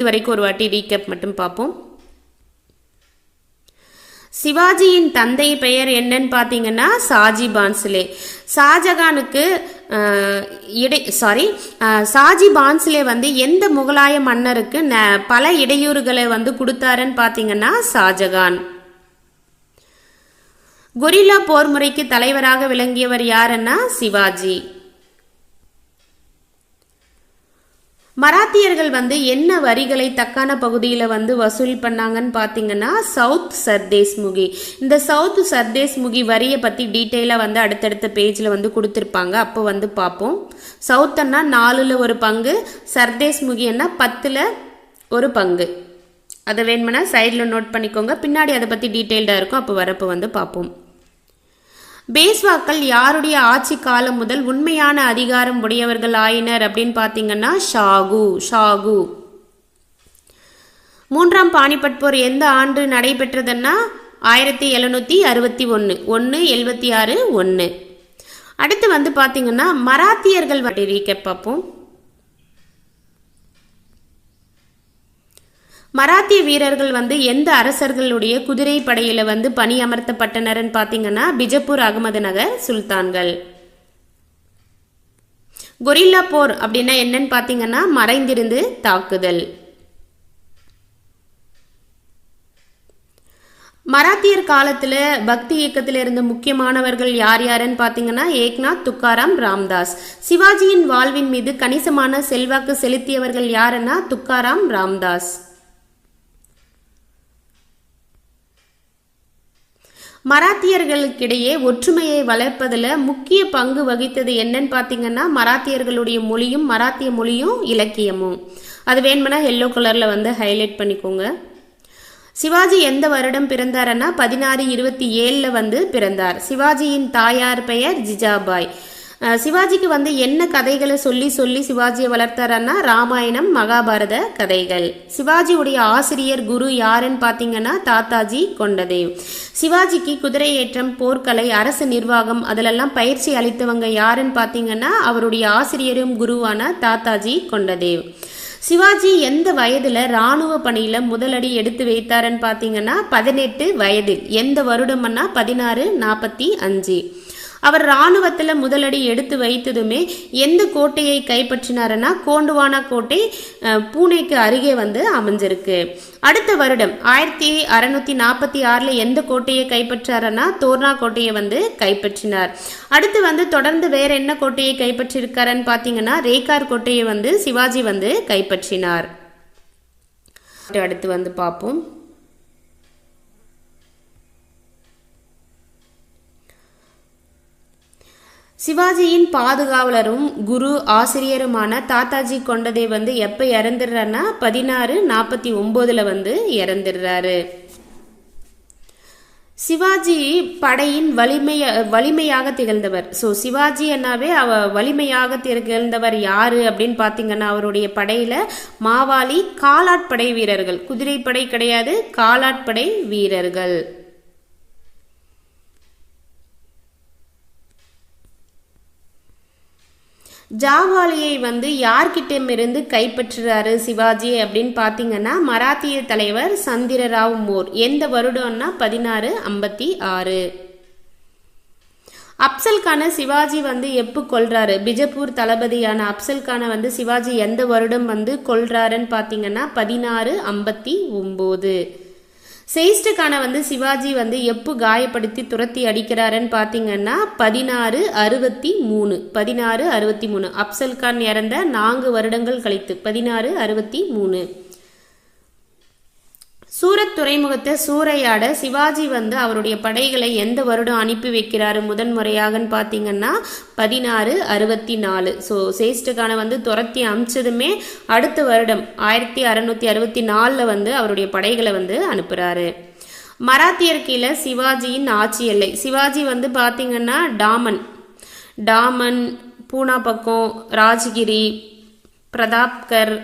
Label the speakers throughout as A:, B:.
A: வரைக்கும் ஒரு வாட்டி ரீகேப் மட்டும் பார்ப்போம். சிவாஜியின் தந்தை பெயர் என்னன்னு பார்த்தீங்கன்னா சாஜி பான்ஸ்லே. ஷாஜகானுக்கு சாஜி பான்ஸ்லே வந்து எந்த முகலாய மன்னருக்கு பல இடையூறுகளை வந்து கொடுத்தாருன்னு பார்த்தீங்கன்னா ஷாஜகான். கொரில்லா போர் முறைக்கு தலைவராக விளங்கியவர் யாருன்னா சிவாஜி. மராத்தியர்கள் வந்து என்ன வரிகளை தக்கான பகுதியில் வந்து வசூல் பண்ணாங்கன்னு பார்த்தீங்கன்னா சவுத் சர்தேஸ்முகி. இந்த சவுத் சர்தேஸ்முகி வரியை பற்றி டீட்டெயிலாக வந்து அடுத்தடுத்த பேஜில் வந்து கொடுத்துருப்பாங்க, அப்போ வந்து பார்ப்போம். சவுத்தன்னா 4ல் ஒரு பங்கு, சர்தேஸ்முகின்னா 10ல் ஒரு பங்கு. அதை வேணும்னா சைடில் நோட் பண்ணிக்கோங்க, பின்னாடி அதை பற்றி டீட்டெயில்டாக இருக்கும், அப்போ வரப்போ வந்து பார்ப்போம். பேஷ்வாக்கள் யாருடைய ஆட்சி காலம் முதல் உண்மையான அதிகாரம் உடையவர்கள் ஆயினர் அப்படின்னு பார்த்தீங்கன்னா ஷாகு. 3ஆம் பானிபட் போர் எந்த ஆண்டு நடைபெற்றதுன்னா 1761 1/76/1. அடுத்து வந்து பார்த்தீங்கன்னா மராத்தியர்கள் ரீகேப் பார்ப்போம். மராத்திய வீரர்கள் வந்து எந்த அரசர்களுடைய குதிரை படையில வந்து பணி அமர்த்தப்பட்டனர்னு பார்த்தீங்கன்னா பிஜப்பூர், அகமது நகர் சுல்தான்கள். கொரில்லா போர் அப்படின்னா என்னன்னு பார்த்தீங்கன்னா மறைந்திருந்து தாக்குதல். மராத்தியர் காலத்தில் பக்தி இயக்கத்தில் இருந்த முக்கியமானவர்கள் யார் யாருன்னு பார்த்தீங்கன்னா ஏக்நாத், துக்காராம், ராம்தாஸ். சிவாஜியின் வாழ்வின் மீது கணிசமான செல்வாக்கு செலுத்தியவர்கள் யாருன்னா துக்காராம், ராம்தாஸ். மராத்தியர்களுக்கிடையே ஒற்றுமையை வளர்ப்பதில் முக்கிய பங்கு வகித்தது என்னன்னு பார்த்தீங்கன்னா மராத்தியர்களுடைய மொழியும் மராத்திய மொழியும் இலக்கியமும். அது வேணும்னா எல்லோ கலரில் வந்து ஹைலைட் பண்ணிக்கோங்க. சிவாஜி எந்த வருடம் பிறந்தாருன்னா 1627 வந்து பிறந்தார். சிவாஜியின் தாயார் பெயர் ஜிஜாபாய். சிவாஜிக்கு வந்து என்ன கதைகளை சொல்லி சொல்லி சிவாஜியை வளர்த்தாரன்னா ராமாயணம், மகாபாரத கதைகள். சிவாஜியுடைய ஆசிரியர் குரு யாருன்னு பார்த்தீங்கன்னா தாத்தாஜி கொண்டதேவ். சிவாஜிக்கு குதிரை ஏற்றம், போர்க்கலை, அரசு நிர்வாகம் அதிலெல்லாம் பயிற்சி அளித்தவங்க யாருன்னு பார்த்தீங்கன்னா அவருடைய ஆசிரியரும் குருவான தாத்தாஜி கொண்டதேவ். சிவாஜி எந்த வயதில் இராணுவ பணியில் முதலடி எடுத்து வைத்தாருன்னு பார்த்தீங்கன்னா 18 வயதில். எந்த வருடம்னா 1645. அவர் இராணுவத்தில் முதலடி எடுத்து வைத்ததுமே எந்த கோட்டையை கைப்பற்றினாருன்னா கோண்டுவானா கோட்டை பூனேக்கு அருகே வந்து அமைஞ்சிருக்கு. அடுத்த வருடம் 1646 எந்த கோட்டையை கைப்பற்றாருன்னா தோர்னா கோட்டையை வந்து கைப்பற்றினார். அடுத்து வந்து தொடர்ந்து வேற என்ன கோட்டையை கைப்பற்றிருக்காருன்னு பார்த்தீங்கன்னா ரேகார் கோட்டையை வந்து சிவாஜி வந்து கைப்பற்றினார். அடுத்து வந்து பார்ப்போம். சிவாஜியின் பாதுகாவலரும் குரு ஆசிரியருமான தாத்தாஜி கொண்டதேவ் வந்து எப்போ இறந்துடுறாருன்னா 1649 வந்து இறந்துடுறாரு. சிவாஜி படையின் வலிமையாக திகழ்ந்தவர். ஸோ சிவாஜி என்னாவே வலிமையாக திகழ்ந்தவர் யாரு அப்படின்னு பார்த்தீங்கன்னா அவருடைய படையில மாவாலி, காலாட்படை வீரர்கள், குதிரைப்படை கிடையாது, காலாட்படை வீரர்கள். ஜாவாலியை வந்து யார்கிட்டமிருந்து கைப்பற்றுறாரு சிவாஜி அப்படின்னு பார்த்தீங்கன்னா மராத்திய தலைவர் சந்திரராவ் மோர். எந்த வருடம்னா 1656. அப்சல்கான சிவாஜி வந்து எப்போ கொல்றாரு? பிஜப்பூர் தளபதியான அப்சல்கான வந்து சிவாஜி எந்த வருடம் வந்து கொல்றாருன்னு பார்த்தீங்கன்னா 1659. சேஷ்டகான வந்து சிவாஜி வந்து எப்போ காயப்படுத்தி துரத்தி அடிக்கிறாருன்னு பார்த்தீங்கன்னா 1663. அப்சல்கான் இறந்த 4 வருடங்கள் கழித்து 1663. சூரத் துறைமுகத்தை சூறையாட சிவாஜி வந்து அவருடைய படைகளை எந்த வருடம் அனுப்பி வைக்கிறாரு முதன்முறையாகன்னு பார்த்தீங்கன்னா 1664. ஸோ சேஷ்டகான வந்து துரத்தி அமிச்சதுமே அடுத்த வருடம் 1664 வந்து அவருடைய படைகளை வந்து அனுப்புகிறாரு. மராத்தியர் கீழே சிவாஜியின் ஆட்சி எல்லை. சிவாஜி வந்து பார்த்தீங்கன்னா டாமன், பூனா பக்கம், ராஜகிரி, பிரதாப்கர்,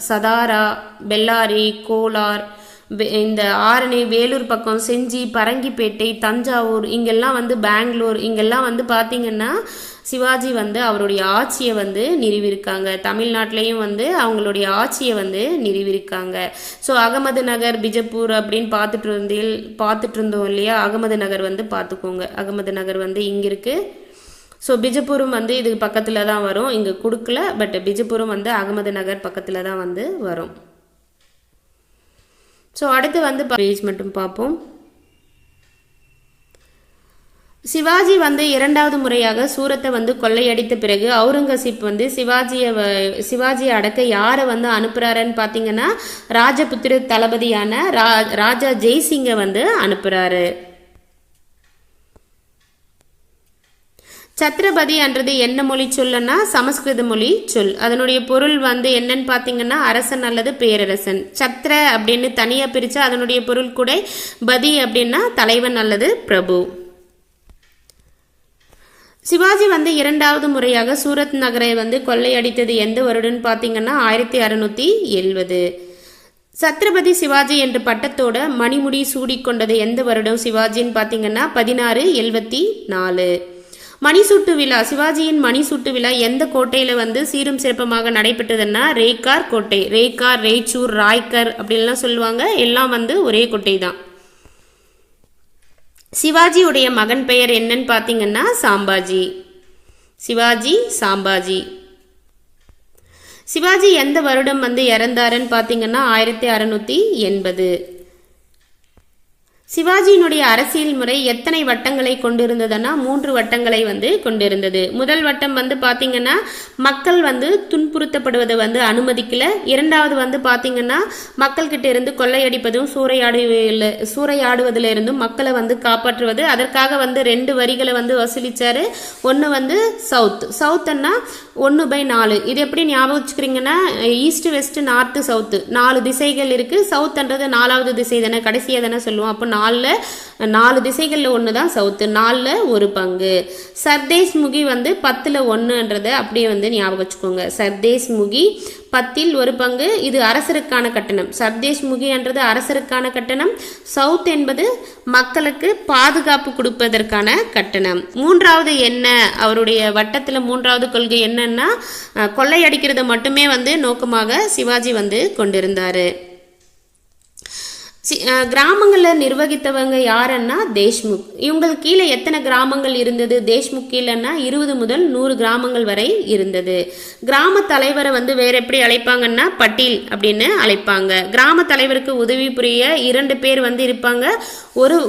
A: சதாரா, பெல்லாரி, கோலார், இந்த ஆரணி, வேலூர் பக்கம், செஞ்சி, பரங்கிப்பேட்டை, தஞ்சாவூர், இங்கெல்லாம் வந்து பெங்களூர், இங்கெல்லாம் வந்து பார்த்தீங்கன்னா சிவாஜி வந்து அவருடைய ஆட்சியை வந்து நிறுவியிருக்காங்க. தமிழ்நாட்டிலையும் வந்து அவங்களுடைய ஆட்சியை வந்து நிறுவியிருக்காங்க. ஸோ அகமது நகர், பிஜப்பூர் அப்படின்னு பார்த்துட்டு இருந்தோம் இல்லையா? அகமது நகர் வந்து பார்த்துக்கோங்க. அகமது நகர் வந்து இங்கே இருக்குது. ஸோ பிஜப்பூரும் வந்து இதுக்கு பக்கத்தில் தான் வரும். இங்கே கொடுக்கல, பட் பிஜப்பூரும் வந்து அகமது நகர் பக்கத்தில் தான் வந்து வரும். ஸோ அடுத்து வந்து பேஜ் மட்டும் பார்ப்போம். சிவாஜி வந்து 2வது முறையாக சூரத்தை வந்து கொள்ளையடித்த பிறகு அவுரங்கசீப் வந்து சிவாஜியை அடக்க யாரை வந்து அனுப்புறாருன்னு பார்த்தீங்கன்னா ராஜபுத்திர தளபதியான ராஜா ஜெய்சிங்கை வந்து அனுப்புறாரு. சத்ரபதி என்றது என்ன மொழி சொல்லுன்னா சமஸ்கிருத மொழி சொல். அதனுடைய பொருள் வந்து என்னன்னு பார்த்தீங்கன்னா அரசன் அல்லது பேரரசன். சத்ர அப்படின்னு தனியாக பிரித்தா அதனுடைய பொருள் கூட பதி அப்படின்னா தலைவன் அல்லது பிரபு. சிவாஜி வந்து 2வது முறையாக சூரத் நகரை வந்து கொள்ளையடித்தது எந்த வருடம்னு பார்த்தீங்கன்னா 1670. சத்ரபதி சிவாஜி என்ற பட்டத்தோட மணிமுடி சூடிக்கொண்டது எந்த வருடம் சிவாஜின்னு பார்த்தீங்கன்னா 1674. மணிசூட்டு விழா, சிவாஜியின் மணிசூட்டு விழா எந்த கோட்டையில் வந்து சீரும் சிறப்பமாக நடைபெற்றதுன்னா ரேகார் கோட்டை. ரேகார், ரேச்சூர், ராய்கர் அப்படின்லாம் சொல்லுவாங்க. எல்லாம் வந்து ஒரே கோட்டை தான். சிவாஜியுடைய மகன் பெயர் என்னன்னு பார்த்தீங்கன்னா சாம்பாஜி. சிவாஜி சாம்பாஜி. சிவாஜி எந்த வருடம் வந்து இறந்தாருன்னு பார்த்தீங்கன்னா 1680. சிவாஜியினுடைய அரசியல் முறை எத்தனை வட்டங்களை கொண்டிருந்ததுன்னா 3 வட்டங்களை வந்து கொண்டிருந்தது. முதல் வட்டம் வந்து பார்த்தீங்கன்னா மக்கள் வந்து துன்புறுத்தப்படுவதை வந்து அனுமதிக்கல. 2வது வந்து பார்த்தீங்கன்னா மக்கள்கிட்ட இருந்து கொள்ளையடிப்பதும் சூறையாடுவதிலிருந்தும் மக்களை வந்து காப்பாற்றுவது. அதற்காக வந்து 2 வரிகளை வந்து வசூலிச்சாரு. ஒன்று வந்து சவுத்துன்னா 1/4. இது எப்படி ஞாபகம் வச்சுக்கிறீங்கன்னா ஈஸ்ட், வெஸ்ட், நார்த்து, சவுத்து 4 திசைகள் இருக்கு. சவுத்ன்றது 4வது திசை தானே, கடைசியாக தானே சொல்லுவோம். அப்போ 4 திசைகளில் 1 தான் சவுத்து. 4ல் 1 பங்கு. சர்தேஷ் முகி வந்து 10ல் 1ன்றதை அப்படியே வந்து ஞாபகம் வச்சுக்கோங்க. சர்தேஷ் முகி 10ல் 1 பங்கு. இது அரசருக்கான கட்டணம். சர்தேஷ் முகி என்றது அரசருக்கான கட்டணம். சவுத் என்பது மக்களுக்கு பாதுகாப்பு கொடுப்பதற்கான கட்டணம். 3வது என்ன அவருடைய வட்டத்தில் 3வது கொள்கை என்னன்னா கொள்ளையடிக்கிறத மட்டுமே வந்து நோக்கமாக சிவாஜி வந்து கொண்டிருந்தாரு. கிராமங்களில் நிர்வகித்தவங்க யாருன்னா தேஷ்முக். இவங்களுக்கு கீழே எத்தனை கிராமங்கள் இருந்தது? தேஷ்முக் கீழேன்னா 20 முதல் 100 கிராமங்கள் வரை இருந்தது. கிராம தலைவரை வந்து வேற எப்படி அழைப்பாங்கன்னா பட்டீல் அப்படின்னு அழைப்பாங்க. கிராம தலைவருக்கு உதவி புரிய 2 பேர் வந்து இருப்பாங்க.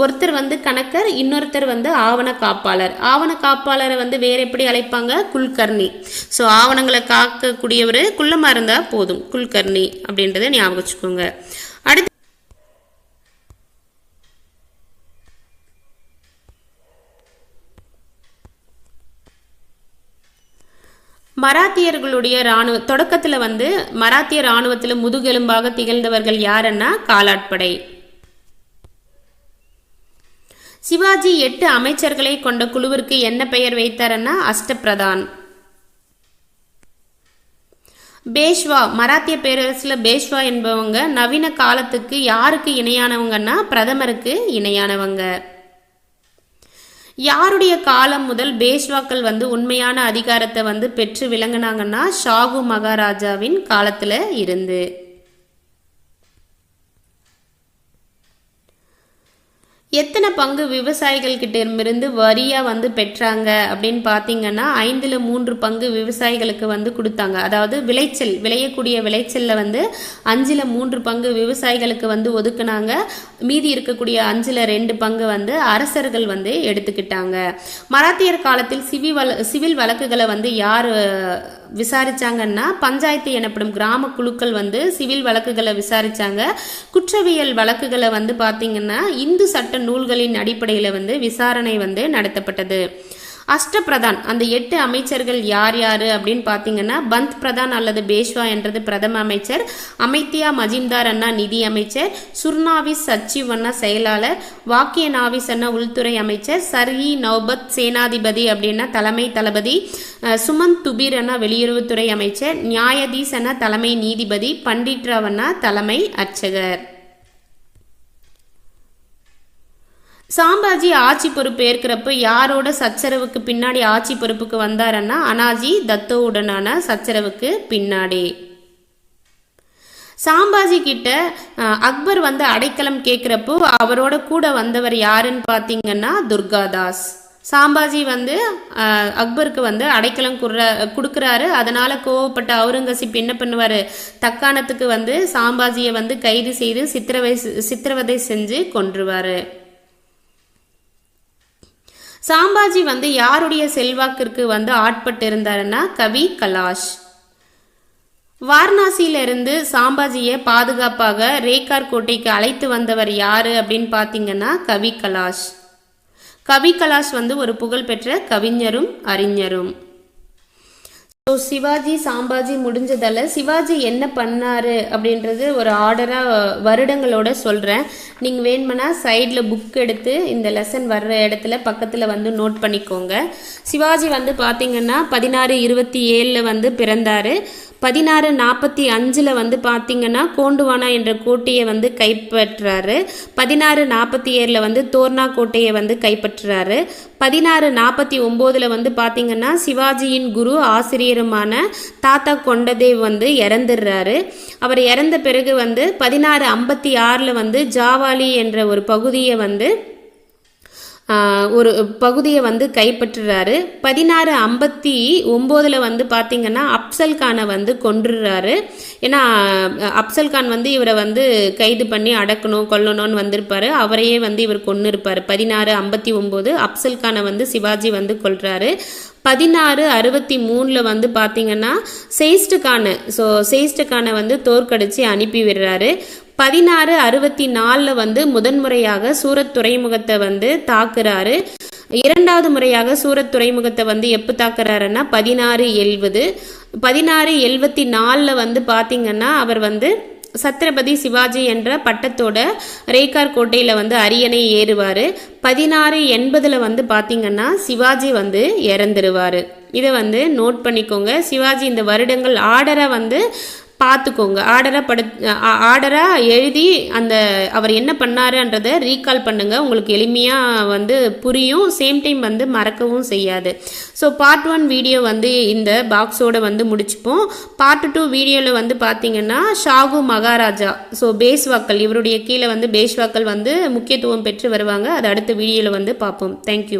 A: ஒருத்தர் வந்து கணக்கர், இன்னொருத்தர் வந்து ஆவண காப்பாளர். ஆவண காப்பாளரை வந்து வேற எப்படி அழைப்பாங்க? குல்கர்ணி. ஸோ ஆவணங்களை காக்கக்கூடியவர் குள்ளமாக இருந்தால் போதும், குல்கர்ணி அப்படின்றத ஞாபகம் வச்சுக்கோங்க. அடுத்து மராத்தியர்களுடைய தொடக்கத்தில் வந்து மராத்திய இராணுவத்தில் முதுகெலும்பாக திகழ்ந்தவர்கள் யாருன்னா காலாட்படை. சிவாஜி 8 அமைச்சர்களை கொண்ட குழுவிற்கு என்ன பெயர் வைத்தாருன்னா அஷ்டபிரதான். பேஷ்வா, மராத்திய பேரரசில் பேஷ்வா என்பவங்க நவீன காலத்துக்கு யாருக்கு இணையானவங்கன்னா பிரதமருக்கு இணையானவங்க. யாருடைய காலம் முதல் பேஷ்வாக்கள் வந்து உண்மையான அதிகாரத்தை வந்து பெற்று விளங்கினாங்கன்னா ஷாகு மகாராஜாவின் காலத்துல இருந்து. எத்தனை பங்கு விவசாயிகள் கிட்ட இருந்து வரியா வந்து பெற்றாங்க அப்படின்னு பார்த்தீங்கன்னா 5ல் 3 பங்கு விவசாயிகளுக்கு வந்து கொடுத்தாங்க. அதாவது விளையக்கூடிய விளைச்சல்ல வந்து 5ல் 3 பங்கு விவசாயிகளுக்கு வந்து ஒதுக்குனாங்க. மீதி இருக்கக்கூடிய 5ல் 2 பங்கு வந்து அரசர்கள் வந்து எடுத்துக்கிட்டாங்க. மராத்தியர் காலத்தில் சிவில் வழக்குகளை வந்து யார் விசாரிச்சாங்கன்னா பஞ்சாயத்து எனப்படும் கிராம குழுக்கள் வந்து சிவில் வழக்குகளை விசாரிச்சாங்க. குற்றவியல் வழக்குகளை வந்து பார்த்தீங்கன்னா இந்து சட்ட நூல்களின் அடிப்படையில் வந்து விசாரணை வந்து நடத்தப்பட்டது. அஷ்டபிரதான், அந்த 8 அமைச்சர்கள் யார் யாரு அப்படின்னு பார்த்தீங்கன்னா பந்த் பிரதான் அல்லது பேஷ்வா என்றது பிரதம அமைச்சர், அமைத்தியா மஜிம்தார் அண்ணா நிதி அமைச்சர், சுர்னாவிஸ் சச்சிவ் அண்ணா செயலாளர், வாக்கிய நாவிஸ் அண்ணா உள்துறை அமைச்சர், சர்ஹி நௌபத் சேனாதிபதி அப்படின்னா தலைமை தளபதி, சுமந்த் துபீர் அண்ணா வெளியுறவுத்துறை அமைச்சர், நியாயதீஸ் அண்ணா தலைமை நீதிபதி, பண்டிட் ராவ் அண்ணா தலைமை அர்ச்சகர். சாம்பாஜி ஆட்சி பொறுப்பு ஏற்கிறப்ப யாரோட சச்சரவுக்கு பின்னாடி ஆட்சி பொறுப்புக்கு வந்தாருன்னா அனாஜி தத்தோவுடனான சச்சரவுக்கு பின்னாடி. சாம்பாஜி கிட்ட அக்பர் வந்து அடைக்கலம் கேட்குறப்போ அவரோட கூட வந்தவர் யாருன்னு பார்த்தீங்கன்னா துர்காதாஸ். சாம்பாஜி வந்து அக்பருக்கு வந்து அடைக்கலம் கொடுக்குறாரு. அதனால கோவப்பட்ட அவுரங்கசீப் என்ன பண்ணுவார், தக்காணத்துக்கு வந்து சாம்பாஜியை வந்து கைது செய்து சித்திரவதை செஞ்சு கொன்றுவார். சாம்பாஜி வந்து யாருடைய செல்வாக்கிற்கு வந்து ஆட்பட்டு இருந்தாருன்னா கவி கலாஷ். வாரணாசியிலிருந்து சாம்பாஜியை பாதுகாப்பாக ரேகார் கோட்டைக்கு அழைத்து வந்தவர் யாரு அப்படின்னு பார்த்தீங்கன்னா கவி கலாஷ். கவி கலாஷ் வந்து ஒரு புகழ்பெற்ற கவிஞரும் அறிஞரும். ஸோ சிவாஜி சாம்பாஜி முடிஞ்சதால சிவாஜி என்ன பண்ணாரு அப்படின்றது ஒரு ஆர்டராக வருடங்களோட சொல்கிறேன். நீங்கள் வேணுமென்னா சைடில் புக் எடுத்து இந்த லெசன் வர்ற இடத்துல பக்கத்தில் வந்து நோட் பண்ணிக்கோங்க. சிவாஜி வந்து பார்த்தீங்கன்னா 1627 வந்து பிறந்தார். 1645 வந்து பார்த்தீங்கன்னா கோண்டுவானா என்ற கோட்டையை வந்து கைப்பற்றாரு. 1647 வந்து தோர்னா கோட்டையை வந்து கைப்பற்றுறாரு. 1649 வந்து பார்த்தீங்கன்னா சிவாஜியின் குரு ஆசிரியருமான தாத்தா கொண்டதேவ் வந்து இறந்துடுறாரு. அவர் இறந்த பிறகு வந்து 1656 வந்து ஜாவாலி என்ற ஒரு பகுதியை வந்து கைப்பற்றுறாரு. 1659 வந்து பார்த்தீங்கன்னா அப்சல் கானை வந்து கொன்றுறாரு. ஏன்னா அப்சல் கான் வந்து இவரை வந்து கைது பண்ணி அடக்கணும் கொல்லணும்னு வந்திருப்பாரு. அவரையே வந்து இவர் கொன்று இருப்பார். 1659 அப்சல் கானை வந்து சிவாஜி வந்து கொல்றாரு. 1663 வந்து பார்த்தீங்கன்னா செயிஸ்ட் கானை வந்து தோற்கடிச்சு அனுப்பி விடுறாரு. 1664 வந்து முதன்முறையாக சூரத் துறைமுகத்தை வந்து தாக்குறாரு. இரண்டாவது முறையாக சூரத் துறைமுகத்தை வந்து எப்போ தாக்குறாருன்னா 1670. 1674 வந்து பார்த்தீங்கன்னா அவர் வந்து சத்ரபதி சிவாஜி என்ற பட்டத்தோட ரேகார் கோட்டையில் வந்து அரியணை ஏறுவார். 1680 வந்து பார்த்தீங்கன்னா சிவாஜி வந்து இறந்துருவார். இதை வந்து நோட் பண்ணிக்கோங்க. சிவாஜி இந்த வருடங்கள் ஆர்டரை வந்து பார்த்துக்கோங்க. ஆர்டராக எழுதி அந்த அவர் என்ன பண்ணாருன்றதை ரீகால் பண்ணுங்க. உங்களுக்கு எளிமையாக வந்து புரியும். சேம் டைம் வந்து மறக்கவும் செய்யாது. ஸோ பார்ட் 1 வீடியோ வந்து இந்த பாக்ஸோட வந்து முடிச்சுப்போம். பார்ட் 2 வீடியோவில் வந்து பார்த்தீங்கன்னா ஷாகு மகாராஜா, ஸோ பேஷ்வாக்கள், இவருடைய கீழே வந்து பேஷ்வாக்கள் வந்து முக்கியத்துவம் பெற்று வருவாங்க. அது அடுத்த வீடியோவில் வந்து பார்ப்போம். தேங்க்யூ.